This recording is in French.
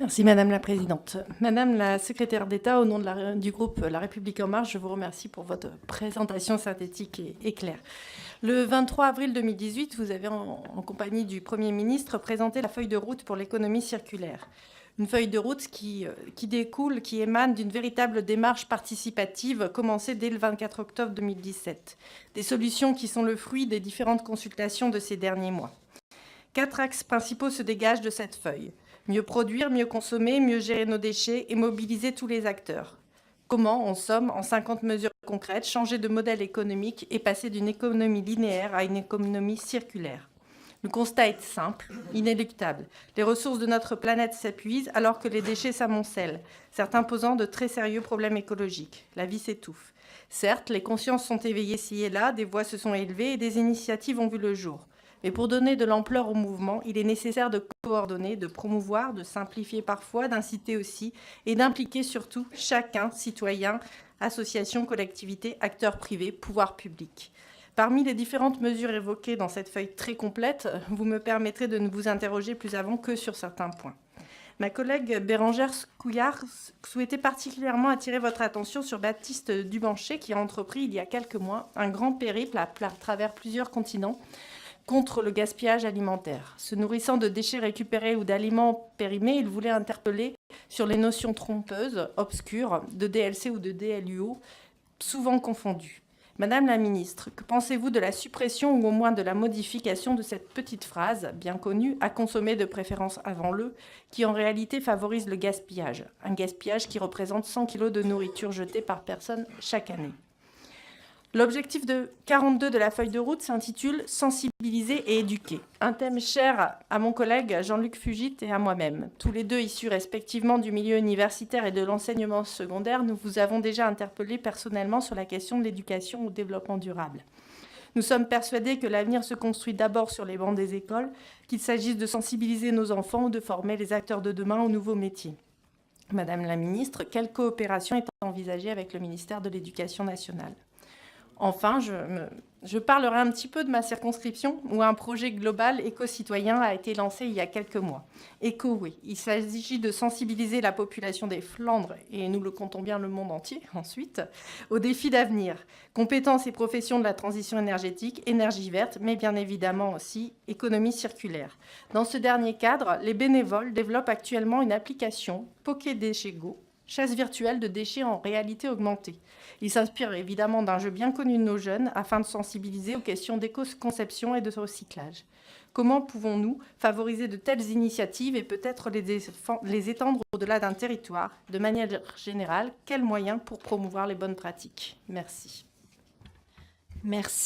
Merci Madame la Présidente. Madame la Secrétaire d'État, au nom du groupe La République En Marche, je vous remercie pour votre présentation synthétique et claire. Le 23 avril 2018, vous avez, en compagnie du Premier ministre, présenté la feuille de route pour l'économie circulaire. Une feuille de route qui émane d'une véritable démarche participative commencée dès le 24 octobre 2017. Des solutions qui sont le fruit des différentes consultations de ces derniers mois. 4 axes principaux se dégagent de cette feuille. Mieux produire, mieux consommer, mieux gérer nos déchets et mobiliser tous les acteurs. Comment, en somme, en 50 mesures concrètes, changer de modèle économique et passer d'une économie linéaire à une économie circulaire? Le constat est simple, inéluctable. Les ressources de notre planète s'épuisent alors que les déchets s'amoncellent, certains posant de très sérieux problèmes écologiques. La vie s'étouffe. Certes, les consciences sont éveillées ci et là, des voix se sont élevées et des initiatives ont vu le jour. Mais pour donner de l'ampleur au mouvement, il est nécessaire de coordonner, de promouvoir, de simplifier parfois, d'inciter aussi et d'impliquer surtout chacun, citoyen, association, collectivité, acteurs privés, pouvoir public. Parmi les différentes mesures évoquées dans cette feuille très complète, vous me permettrez de ne vous interroger plus avant que sur certains points. Ma collègue Bérangère Couillard souhaitait particulièrement attirer votre attention sur Baptiste Dubanché, qui a entrepris il y a quelques mois un grand périple à travers plusieurs continents contre le gaspillage alimentaire. Se nourrissant de déchets récupérés ou d'aliments périmés, il voulait interpeller sur les notions trompeuses, obscures, de DLC ou de DLUO, souvent confondues. Madame la ministre, que pensez-vous de la suppression ou au moins de la modification de cette petite phrase, bien connue, à consommer de préférence avant le, qui en réalité favorise le gaspillage, un gaspillage qui représente 100 kg de nourriture jetée par personne chaque année? L'objectif de 42 de la feuille de route s'intitule « Sensibiliser et éduquer », un thème cher à mon collègue Jean-Luc Fugit et à moi-même. Tous les deux issus respectivement du milieu universitaire et de l'enseignement secondaire, nous vous avons déjà interpellé personnellement sur la question de l'éducation au développement durable. Nous sommes persuadés que l'avenir se construit d'abord sur les bancs des écoles, qu'il s'agisse de sensibiliser nos enfants ou de former les acteurs de demain aux nouveaux métiers. Madame la ministre, quelle coopération est envisagée avec le ministère de l'Éducation nationale ? Enfin, je parlerai un petit peu de ma circonscription où un projet global éco-citoyen a été lancé il y a quelques mois. EcoWay. Il s'agit de sensibiliser la population des Flandres, et nous le comptons bien le monde entier ensuite, aux défis d'avenir. Compétences et professions de la transition énergétique, énergie verte, mais bien évidemment aussi économie circulaire. Dans ce dernier cadre, les bénévoles développent actuellement une application PokéDéchetGo, chasse virtuelle de déchets en réalité augmentée. Il s'inspire évidemment d'un jeu bien connu de nos jeunes afin de sensibiliser aux questions d'éco-conception et de recyclage. Comment pouvons-nous favoriser de telles initiatives et peut-être les étendre au-delà d'un territoire? De manière générale, quels moyens pour promouvoir les bonnes pratiques? Merci. Merci.